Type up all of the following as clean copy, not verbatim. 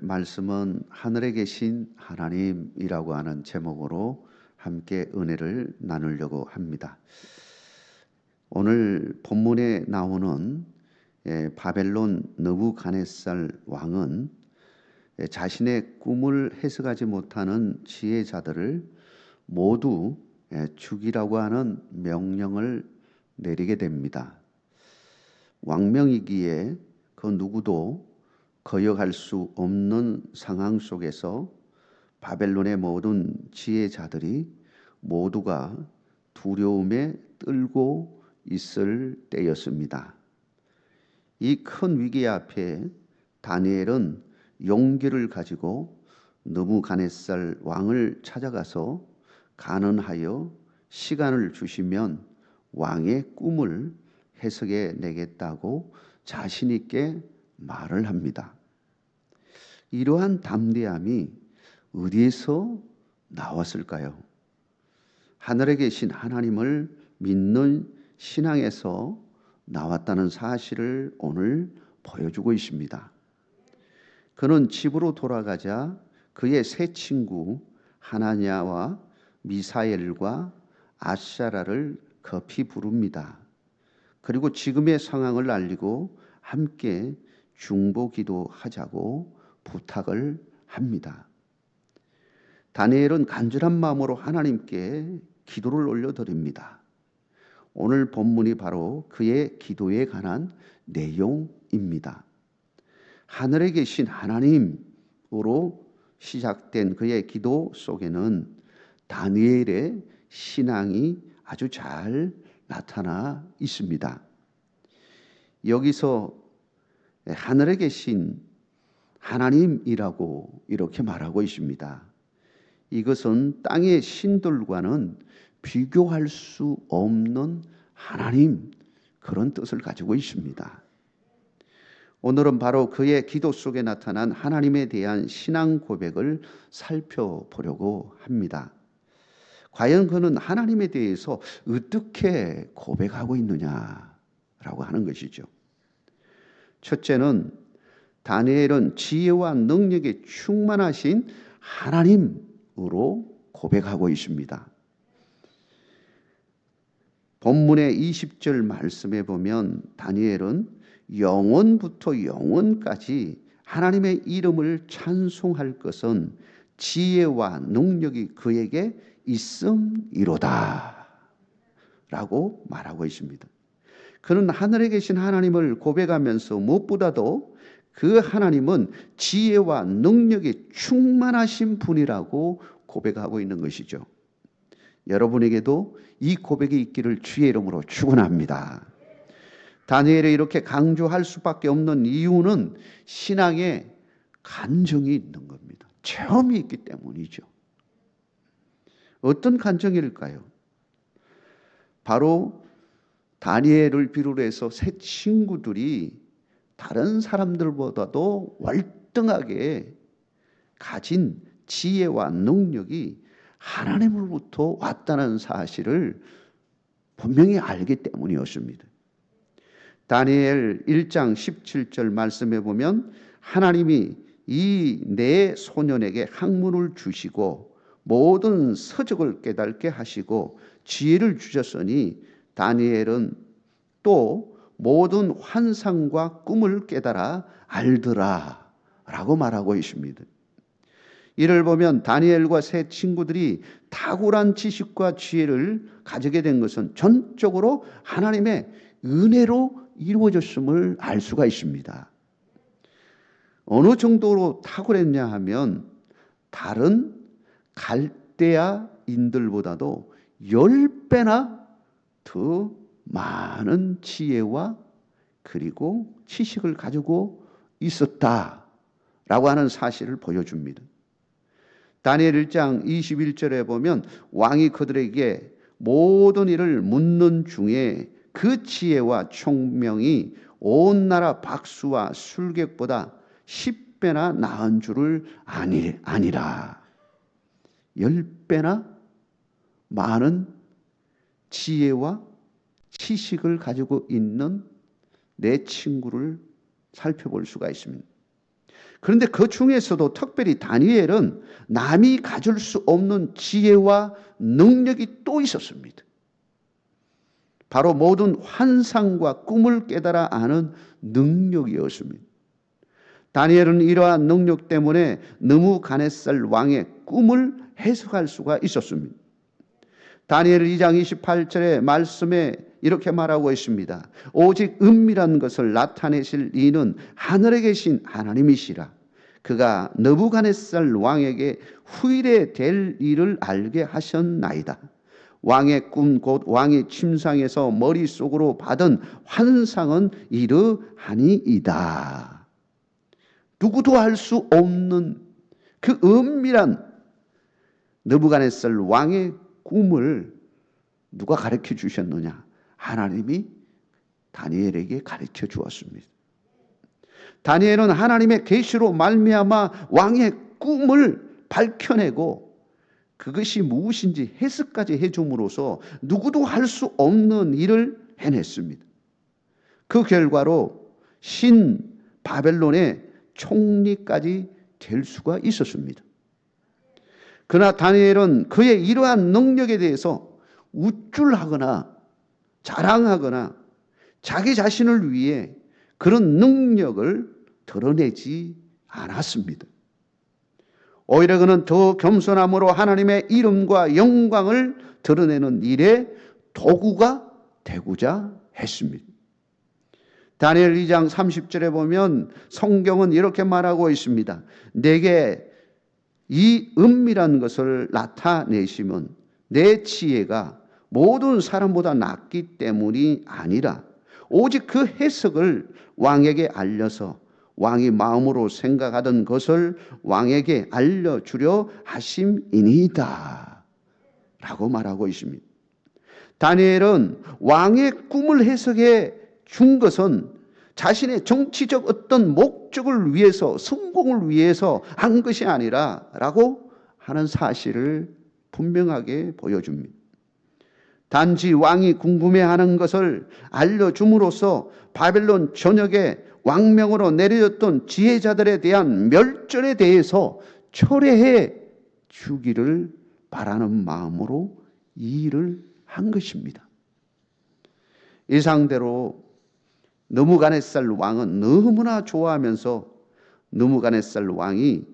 말씀은 하늘에 계신 하나님이라고 하는 제목으로 함께 은혜를 나누려고 합니다. 오늘 본문에 나오는 바벨론 느부갓네살 왕은 자신의 꿈을 해석하지 못하는 지혜자들을 모두 죽이라고 하는 명령을 내리게 됩니다. 왕명이기에 그 누구도 거역할 수 없는 상황 속에서 바벨론의 모든 지혜자들이 모두가 두려움에 떨고 있을 때였습니다. 이 큰 위기 앞에 다니엘은 용기를 가지고 느부갓네살 왕을 찾아가서 간언하여 시간을 주시면 왕의 꿈을 해석해 내겠다고 자신 있게 말을 합니다. 이러한 담대함이 어디에서 나왔을까요? 하늘에 계신 하나님을 믿는 신앙에서 나왔다는 사실을 오늘 보여주고 있습니다. 그는 집으로 돌아가자 그의 세 친구 하나냐와 미사엘과 아사랴를 급히 부릅니다. 그리고 지금의 상황을 알리고 함께 중보 기도하자고 부탁을 합니다. 다니엘은 간절한 마음으로 하나님께 기도를 올려드립니다. 오늘 본문이 바로 그의 기도에 관한 내용입니다. 하늘에 계신 하나님으로 시작된 그의 기도 속에는 다니엘의 신앙이 아주 잘 나타나 있습니다. 여기서 하늘에 계신 하나님이라고 이렇게 말하고 있습니다. 이것은 땅의 신들과는 비교할 수 없는 하나님, 그런 뜻을 가지고 있습니다. 오늘은 바로 그의 기도 속에 나타난 하나님에 대한 신앙 고백을 살펴보려고 합니다. 과연 그는 하나님에 대해서 어떻게 고백하고 있느냐라고 하는 것이죠. 첫째는 다니엘은 지혜와 능력에 충만하신 하나님으로 고백하고 있습니다. 본문의 20절 말씀에 보면 다니엘은 영원부터 영원까지 하나님의 이름을 찬송할 것은 지혜와 능력이 그에게 있음이로다 라고 말하고 있습니다. 그는 하늘에 계신 하나님을 고백하면서 무엇보다도 그 하나님은 지혜와 능력이 충만하신 분이라고 고백하고 있는 것이죠. 여러분에게도 이 고백이 있기를 주의 이름으로 축원합니다. 다니엘이 이렇게 강조할 수밖에 없는 이유는 신앙에 간증이 있는 겁니다. 체험이 있기 때문이죠. 어떤 간증일까요? 바로 다니엘을 비롯해서 세 친구들이 다른 사람들보다도 월등하게 가진 지혜와 능력이 하나님으로부터 왔다는 사실을 분명히 알기 때문이었습니다. 다니엘 1장 17절 말씀에 보면 하나님이 이 네 소년에게 학문을 주시고 모든 서적을 깨닫게 하시고 지혜를 주셨으니 다니엘은 또 모든 환상과 꿈을 깨달아 알더라 라고 말하고 있습니다. 이를 보면 다니엘과 세 친구들이 탁월한 지식과 지혜를 가지게 된 것은 전적으로 하나님의 은혜로 이루어졌음을 알 수가 있습니다. 어느 정도로 탁월했냐 하면 다른 갈대아인들보다도 10배나 더 많은 지혜와 그리고 지식을 가지고 있었다라고 하는 사실을 보여줍니다. 다니엘 1장 21절에 보면 왕이 그들에게 모든 일을 묻는 중에 그 지혜와 총명이 온 나라 박수와 술객보다 10배나 나은 줄을 아니라 10배나 많은 지혜와 지식을 가지고 있는 내 친구를 살펴볼 수가 있습니다. 그런데 그 중에서도 특별히 다니엘은 남이 가질 수 없는 지혜와 능력이 또 있었습니다. 바로 모든 환상과 꿈을 깨달아 아는 능력이었습니다. 다니엘은 이러한 능력 때문에 느부갓네살 왕의 꿈을 해석할 수가 있었습니다. 다니엘 2장 28절의 말씀에 이렇게 말하고 있습니다. 오직 은밀한 것을 나타내실 이는 하늘에 계신 하나님이시라. 그가 느부갓네살 왕에게 후일에 될 일을 알게 하셨나이다. 왕의 꿈 곧 왕이 침상에서 머릿속으로 받은 환상은 이러하니이다. 누구도 알 수 없는 그 은밀한 느부갓네살 왕의 꿈을 누가 가르쳐 주셨느냐? 하나님이 다니엘에게 가르쳐 주었습니다. 다니엘은 하나님의 계시로 말미암아 왕의 꿈을 밝혀내고 그것이 무엇인지 해석까지 해줌으로써 누구도 할 수 없는 일을 해냈습니다. 그 결과로 신 바벨론의 총리까지 될 수가 있었습니다. 그러나 다니엘은 그의 이러한 능력에 대해서 우쭐하거나 자랑하거나 자기 자신을 위해 그런 능력을 드러내지 않았습니다. 오히려 그는 더 겸손함으로 하나님의 이름과 영광을 드러내는 일에 도구가 되고자 했습니다. 다니엘 2장 30절에 보면 성경은 이렇게 말하고 있습니다. 내게 이 은밀한 것을 나타내시면 내 지혜가 모든 사람보다 낫기 때문이 아니라 오직 그 해석을 왕에게 알려서 왕이 마음으로 생각하던 것을 왕에게 알려주려 하심이니이다 라고 말하고 있습니다. 다니엘은 왕의 꿈을 해석해 준 것은 자신의 정치적 어떤 목적을 위해서 성공을 위해서 한 것이 아니라 라고 하는 사실을 분명하게 보여줍니다. 단지 왕이 궁금해하는 것을 알려줌으로써 바벨론 전역에 왕명으로 내려졌던 지혜자들에 대한 멸절에 대해서 철회해 주기를 바라는 마음으로 이 일을 한 것입니다. 이 상대로 느부갓네살 왕은 너무나 좋아하면서 느부갓네살 왕이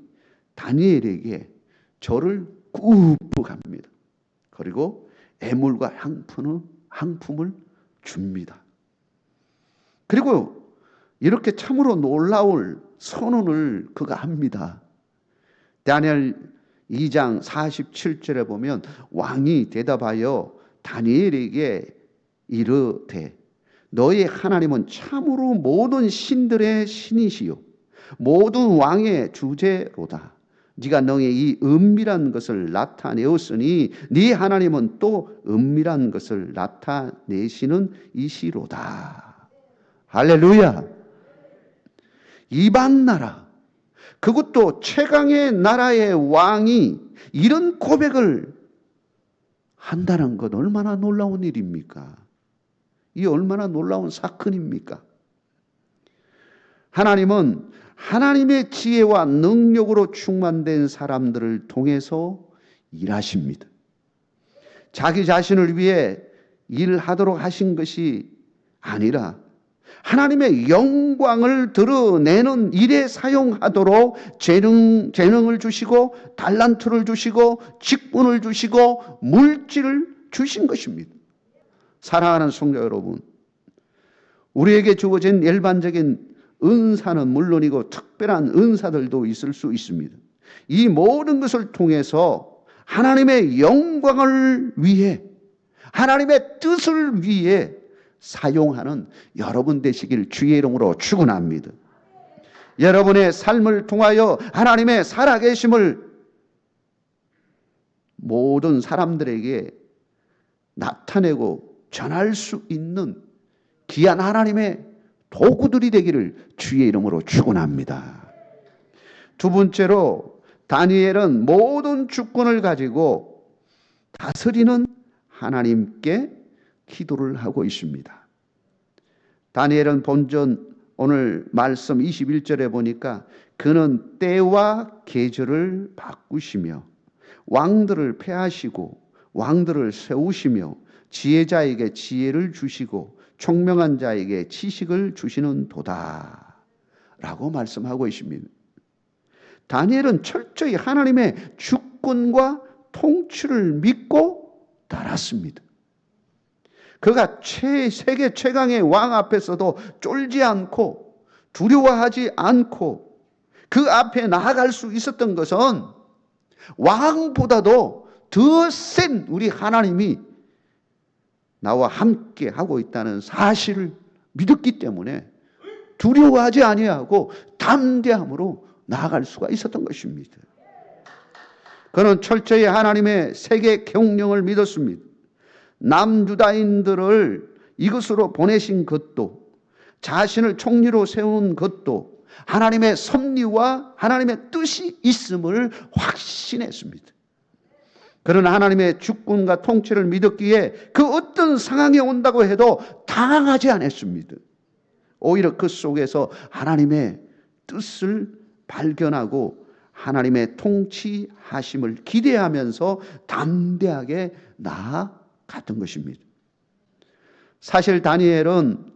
다니엘에게 절을 꾸벅합니다. 그리고 애물과 향품을 줍니다. 그리고 이렇게 참으로 놀라울 선언을 그가 합니다. 다니엘 2장 47절에 보면 왕이 대답하여 다니엘에게 이르되 너의 하나님은 참으로 모든 신들의 신이시요 모든 왕의 주제로다. 네가 너의 이 은밀한 것을 나타내었으니 네 하나님은 또 은밀한 것을 나타내시는 이시로다. 할렐루야. 이방 나라, 그것도 최강의 나라의 왕이 이런 고백을 한다는 것 얼마나 놀라운 일입니까? 이 얼마나 놀라운 사건입니까? 하나님은 하나님의 지혜와 능력으로 충만된 사람들을 통해서 일하십니다. 자기 자신을 위해 일하도록 하신 것이 아니라 하나님의 영광을 드러내는 일에 사용하도록 재능을 주시고 달란트를 주시고 직분을 주시고 물질을 주신 것입니다. 사랑하는 성도 여러분, 우리에게 주어진 일반적인 은사는 물론이고 특별한 은사들도 있을 수 있습니다. 이 모든 것을 통해서 하나님의 영광을 위해 하나님의 뜻을 위해 사용하는 여러분 되시길 주의 이름으로 축원합니다. 여러분의 삶을 통하여 하나님의 살아계심을 모든 사람들에게 나타내고 전할 수 있는 귀한 하나님의 도구들이 되기를 주의 이름으로 축원합니다. 두 번째로 다니엘은 모든 주권을 가지고 다스리는 하나님께 기도를 하고 있습니다. 다니엘은 본전 오늘 말씀 21절에 보니까 그는 때와 계절을 바꾸시며 왕들을 패하시고 왕들을 세우시며 지혜자에게 지혜를 주시고 총명한 자에게 지식을 주시는 도다 라고 말씀하고 있습니다. 다니엘은 철저히 하나님의 주권과 통치를 믿고 따랐습니다. 그가 세계 최강의 왕 앞에서도 쫄지 않고 두려워하지 않고 그 앞에 나아갈 수 있었던 것은 왕보다도 더 센 우리 하나님이 나와 함께 하고 있다는 사실을 믿었기 때문에 두려워하지 아니하고 담대함으로 나아갈 수가 있었던 것입니다. 그는 철저히 하나님의 세계 경영을 믿었습니다. 남유다인들을 이것으로 보내신 것도 자신을 총리로 세운 것도 하나님의 섭리와 하나님의 뜻이 있음을 확신했습니다. 그는 하나님의 주권과 통치를 믿었기에 그 어떤 상황이 온다고 해도 당황하지 않았습니다. 오히려 그 속에서 하나님의 뜻을 발견하고 하나님의 통치하심을 기대하면서 담대하게 나아갔던 것입니다. 사실 다니엘은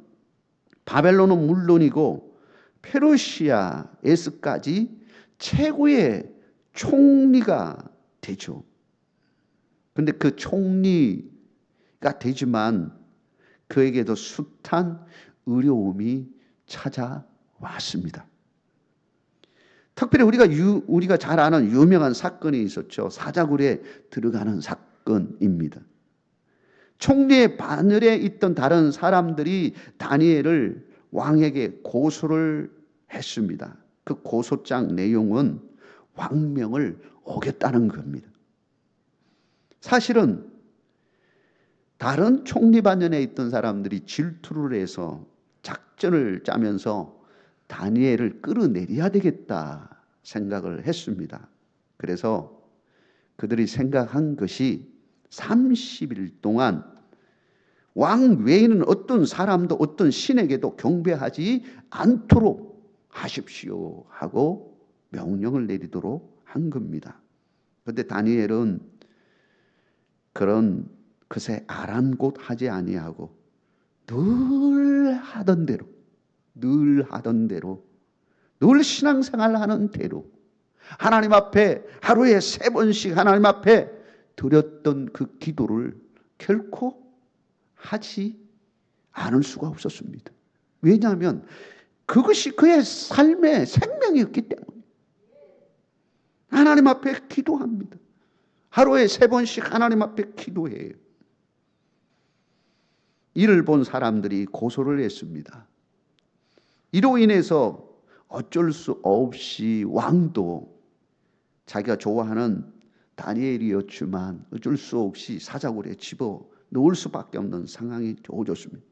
바벨론은 물론이고 페르시아에서까지 최고의 총리가 되죠. 그런데 그 총리가 되지만 그에게도 숱한 어려움이 찾아왔습니다. 특별히 우리가 잘 아는 유명한 사건이 있었죠. 사자굴에 들어가는 사건입니다. 총리의 바늘에 있던 다른 사람들이 다니엘을 왕에게 고소를 했습니다. 그 고소장 내용은 왕명을 어겼다는 겁니다. 사실은 다른 총리 반열에 있던 사람들이 질투를 해서 작전을 짜면서 다니엘을 끌어내려야 되겠다 생각을 했습니다. 그래서 그들이 생각한 것이 30일 동안 왕 외에는 어떤 사람도 어떤 신에게도 경배하지 않도록 하십시오 하고 명령을 내리도록 한 겁니다. 그런데 다니엘은 그런 것에 아랑곳하지 아니하고 늘 하던 대로 늘 신앙생활하는 대로 하나님 앞에 하루에 3번씩 하나님 앞에 드렸던 그 기도를 결코 하지 않을 수가 없었습니다. 왜냐하면 그것이 그의 삶의 생명이었기 때문에 하나님 앞에 기도합니다. 하루에 3번씩 하나님 앞에 기도해요. 이를 본 사람들이 고소를 했습니다. 이로 인해서 어쩔 수 없이 왕도 자기가 좋아하는 다니엘이었지만 어쩔 수 없이 사자굴에 집어 넣을 수밖에 없는 상황이 되어졌습니다.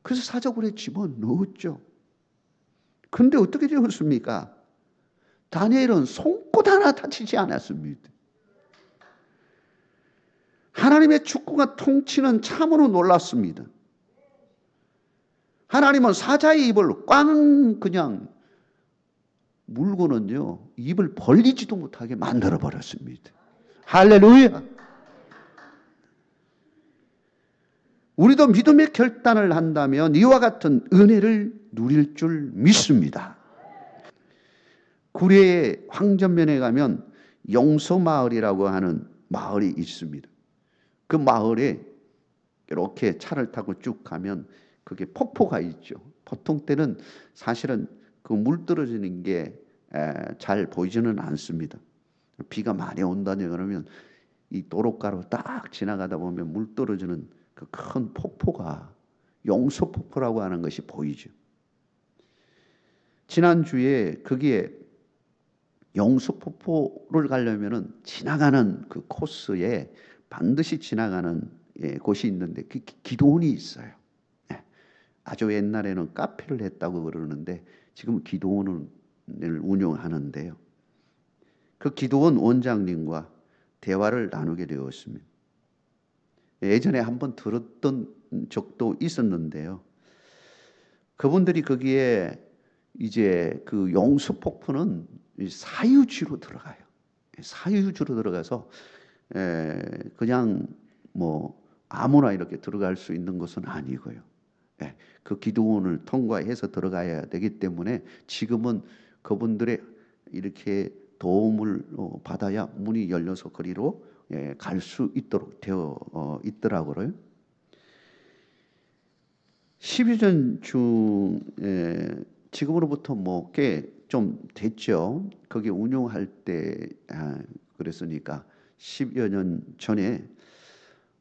그래서 사자굴에 집어 넣었죠. 그런데 어떻게 되었습니까? 다니엘은 손끝 하나 다치지 않았습니다. 하나님의 주권과 통치는 참으로 놀랐습니다. 하나님은 사자의 입을 꽝 그냥 물고는요 입을 벌리지도 못하게 만들어 버렸습니다. 할렐루야. 우리도 믿음의 결단을 한다면 이와 같은 은혜를 누릴 줄 믿습니다. 구례의 황전면에 가면 용서마을이라고 하는 마을이 있습니다. 그 마을에 이렇게 차를 타고 쭉 가면 그게 폭포가 있죠. 보통 때는 사실은 그 물 떨어지는 게 잘 보이지는 않습니다. 비가 많이 온다니 그러면 이 도로가로 딱 지나가다 보면 물 떨어지는 그 큰 폭포가 용서폭포라고 하는 것이 보이죠. 지난주에 거기에 용서폭포를 가려면은 지나가는 그 코스에 반드시 지나가는 곳이 있는데 그 기도원이 있어요. 아주 옛날에는 카페를 했다고 그러는데 지금 기도원을 운영하는데요. 그 기도원 원장님과 대화를 나누게 되었습니다. 예전에 한번 들었던 적도 있었는데요. 그분들이 거기에 이제 그 용수 폭포는 사유지로 들어가요. 사유지로 들어가서 그냥 뭐 아무나 이렇게 들어갈 수 있는 것은 아니고요. 그 기도원을 통과해서 들어가야 되기 때문에 지금은 그분들의 이렇게 도움을 받아야 문이 열려서 거리로 갈 수 있도록 되어 있더라고요. 12년 중에 지금으로부터 뭐 꽤 좀 됐죠. 거기 운영할 때 그랬으니까 10여 년 전에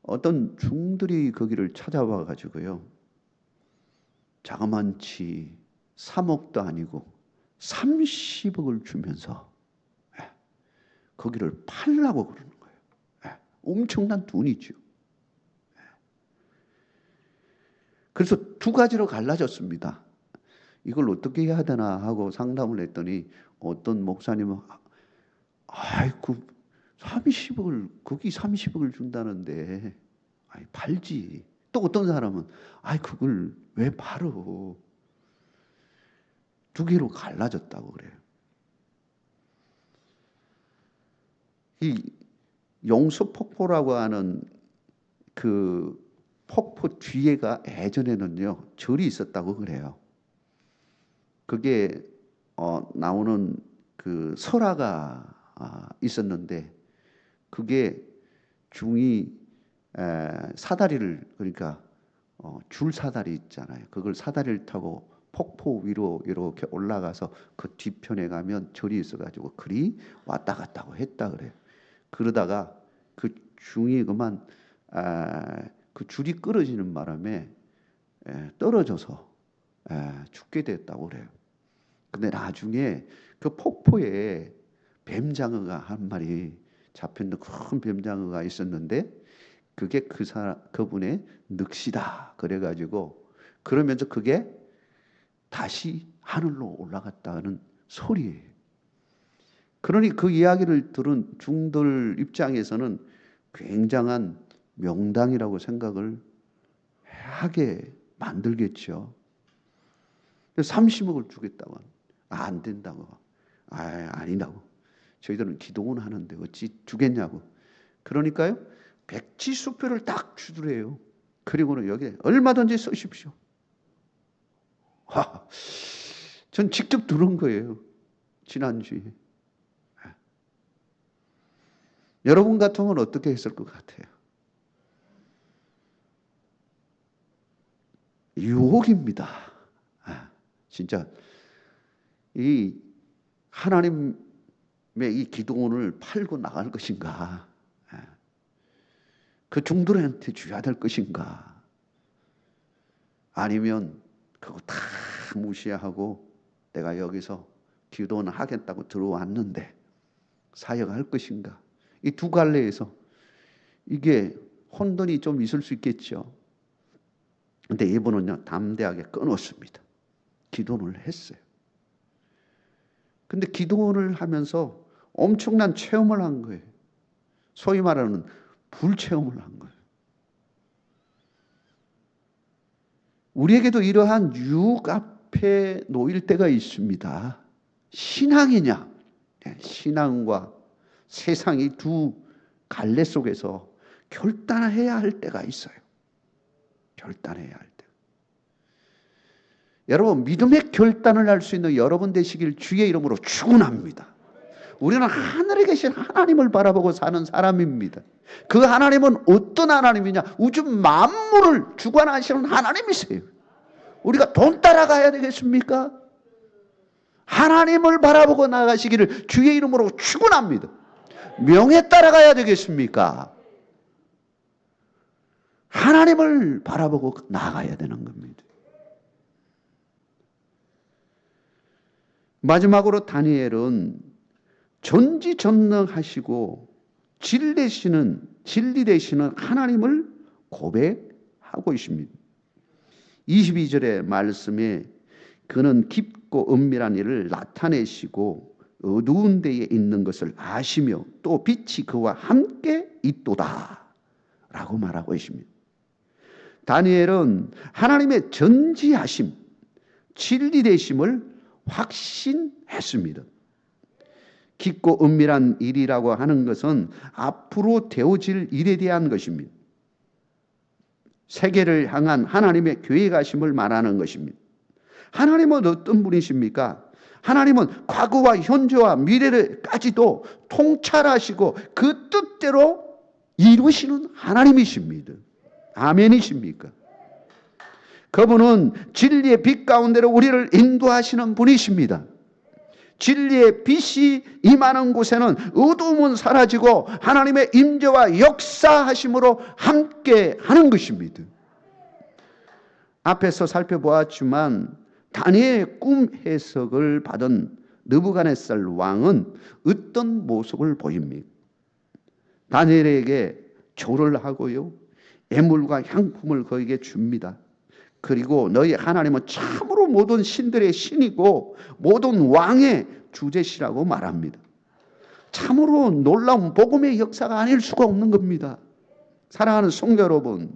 어떤 중들이 거기를 찾아와 가지고요. 자그만치 3억도 아니고 30억을 주면서 거기를 팔라고 그러는 거예요. 엄청난 돈이죠. 그래서 두 가지로 갈라졌습니다. 이걸 어떻게 해야 되나 하고 상담을 했더니 어떤 목사님은 아이고 30억을 거기 30억을 준다는데 팔지. 또 어떤 사람은 그걸 왜 팔어? 두 개로 갈라졌다고 그래요. 이 용수폭포라고 하는 그 폭포 뒤에가 예전에는요 절이 있었다고 그래요. 그게 나오는 그 설화가 있었는데 그게 중이 사다리를 그러니까 줄 사다리 있잖아요. 그걸 사다리를 타고 폭포 위로 이렇게 올라가서 그 뒤편에 가면 절이 있어가지고 그리 왔다 갔다 했다 그래요. 그러다가 그 중이 그만 그 줄이 끊어지는 바람에 떨어져서 죽게 됐다고 그래요. 근데 나중에 그 폭포에 뱀장어가 한 마리 잡혔는 큰 뱀장어가 있었는데 그게 그분의 늑시다 그래가지고 그러면서 그게 다시 하늘로 올라갔다는 소리예요. 그러니 그 이야기를 들은 중들 입장에서는 굉장한 명당이라고 생각을 하게 만들겠죠. 30억을 주겠다고 안 된다고 아니라고 저희들은 기도원 하는데 어찌 주겠냐고. 그러니까요 백지수표를 딱 주더래요. 그리고는 여기에 얼마든지 쓰십시오. 전 직접 들은 거예요. 지난주에. 여러분 같으면 어떻게 했을 것 같아요? 유혹입니다. 진짜 이 하나님의 이 기도원을 팔고 나갈 것인가? 그 중들한테 줘야 될 것인가? 아니면 그거 다 무시하고 내가 여기서 기도원을 하겠다고 들어왔는데 사역할 것인가? 이 두 갈래에서 이게 혼돈이 좀 있을 수 있겠죠. 근데 이분은요 담대하게 끊었습니다. 기도원을 했어요. 근데 기도원을 하면서 엄청난 체험을 한 거예요. 소위 말하는 불체험을 한 거예요. 우리에게도 이러한 유혹 앞에 놓일 때가 있습니다. 신앙이냐? 신앙과 세상이 두 갈래 속에서 결단해야 할 때가 있어요. 결단해야 할 때. 여러분 믿음의 결단을 할 수 있는 여러분 되시길 주의 이름으로 축원합니다. 우리는 하늘에 계신 하나님을 바라보고 사는 사람입니다. 그 하나님은 어떤 하나님이냐? 우주 만물을 주관하시는 하나님이세요. 우리가 돈 따라가야 되겠습니까? 하나님을 바라보고 나가시기를 주의 이름으로 축원합니다. 명예 따라가야 되겠습니까? 하나님을 바라보고 나가야 되는 겁니다. 마지막으로 다니엘은 전지전능하시고 진리 되시는 하나님을 고백하고 있습니다. 22절의 말씀에 그는 깊고 은밀한 일을 나타내시고 어두운 데에 있는 것을 아시며 또 빛이 그와 함께 있도다 라고 말하고 있습니다. 다니엘은 하나님의 전지하심, 진리 되심을 확신했습니다. 깊고 은밀한 일이라고 하는 것은 앞으로 되어질 일에 대한 것입니다. 세계를 향한 하나님의 계획하심을 말하는 것입니다. 하나님은 어떤 분이십니까? 하나님은 과거와 현재와 미래를까지도 통찰하시고 그 뜻대로 이루시는 하나님이십니다. 아멘이십니까? 그분은 진리의 빛 가운데로 우리를 인도하시는 분이십니다. 진리의 빛이 임하는 곳에는 어두움은 사라지고 하나님의 임재와 역사하심으로 함께 하는 것입니다. 앞에서 살펴보았지만 다니엘의 꿈 해석을 받은 느부갓네살 왕은 어떤 모습을 보입니까? 다니엘에게 절을 하고요, 예물과 향품을 그에게 줍니다. 그리고 너희 하나님은 참으로 모든 신들의 신이고 모든 왕의 주제시라고 말합니다. 참으로 놀라운 복음의 역사가 아닐 수가 없는 겁니다. 사랑하는 성도 여러분,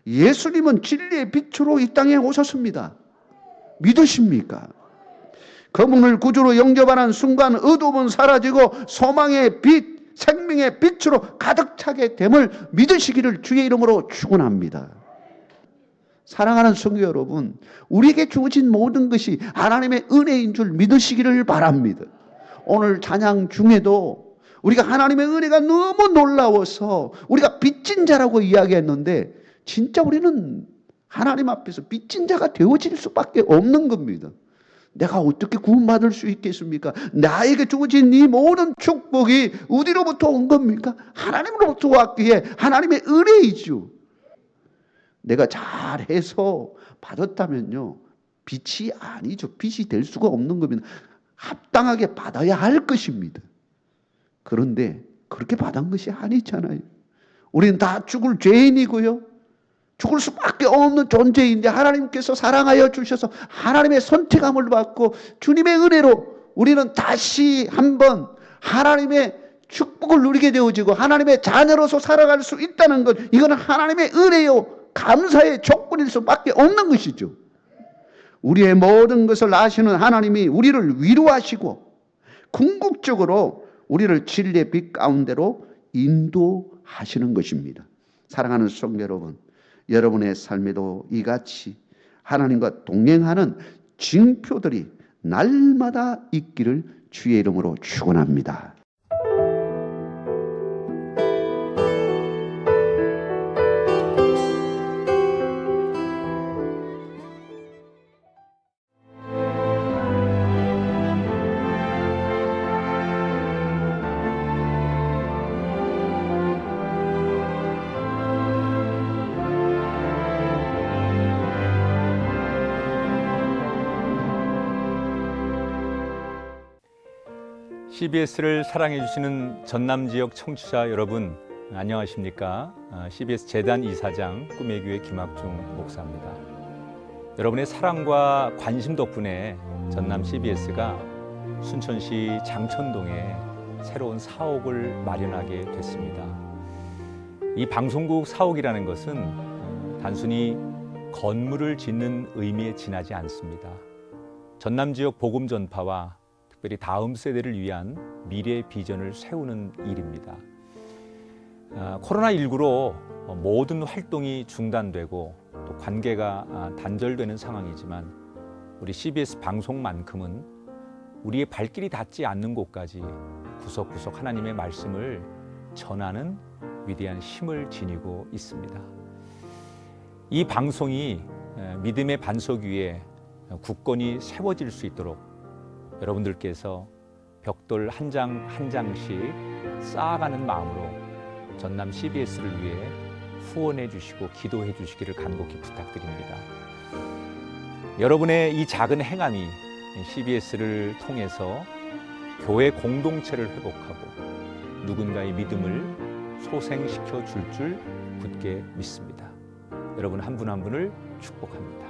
예수님은 진리의 빛으로 이 땅에 오셨습니다. 믿으십니까? 그분을 구주로 영접하는 순간 어둠은 사라지고 소망의 빛, 생명의 빛으로 가득 차게 됨을 믿으시기를 주의 이름으로 축원합니다. 사랑하는 성도 여러분, 우리에게 주어진 모든 것이 하나님의 은혜인 줄 믿으시기를 바랍니다. 오늘 찬양 중에도 우리가 하나님의 은혜가 너무 놀라워서 우리가 빚진 자라고 이야기했는데 진짜 우리는 하나님 앞에서 빚진 자가 되어질 수밖에 없는 겁니다. 내가 어떻게 구원받을 수 있겠습니까? 나에게 주어진 이 모든 축복이 어디로부터 온 겁니까? 하나님으로부터 왔기에 하나님의 은혜이죠. 내가 잘해서 받았다면요, 빚이 아니죠. 빚이 될 수가 없는 겁니다. 합당하게 받아야 할 것입니다. 그런데 그렇게 받은 것이 아니잖아요. 우리는 다 죽을 죄인이고요, 죽을 수밖에 없는 존재인데 하나님께서 사랑하여 주셔서 하나님의 선택함을 받고 주님의 은혜로 우리는 다시 한번 하나님의 축복을 누리게 되어지고 하나님의 자녀로서 살아갈 수 있다는 것, 이거는 하나님의 은혜요, 감사의 조건일 수밖에 없는 것이죠. 우리의 모든 것을 아시는 하나님이 우리를 위로하시고 궁극적으로 우리를 진리의 빛 가운데로 인도하시는 것입니다. 사랑하는 성도 여러분, 여러분의 삶에도 이같이 하나님과 동행하는 징표들이 날마다 있기를 주의 이름으로 축원합니다. CBS를 사랑해 주시는 전남 지역 청취자 여러분, 안녕하십니까? CBS 재단 이사장 꿈의 교회 김학중 목사입니다. 여러분의 사랑과 관심 덕분에 전남 CBS가 순천시 장천동에 새로운 사옥을 마련하게 됐습니다. 이 방송국 사옥이라는 것은 단순히 건물을 짓는 의미에 지나지 않습니다. 전남 지역 복음 전파와 특별히 다음 세대를 위한 미래 비전을 세우는 일입니다. 코로나19로 모든 활동이 중단되고 또 관계가 단절되는 상황이지만 우리 CBS 방송만큼은 우리의 발길이 닿지 않는 곳까지 구석구석 하나님의 말씀을 전하는 위대한 힘을 지니고 있습니다. 이 방송이 믿음의 반석 위에 굳건히 세워질 수 있도록 여러분들께서 벽돌 한 장 한 장씩 쌓아가는 마음으로 전남 CBS를 위해 후원해 주시고 기도해 주시기를 간곡히 부탁드립니다. 여러분의 이 작은 행함이 CBS를 통해서 교회 공동체를 회복하고 누군가의 믿음을 소생시켜 줄 굳게 믿습니다. 여러분 한 분 한 분을 축복합니다.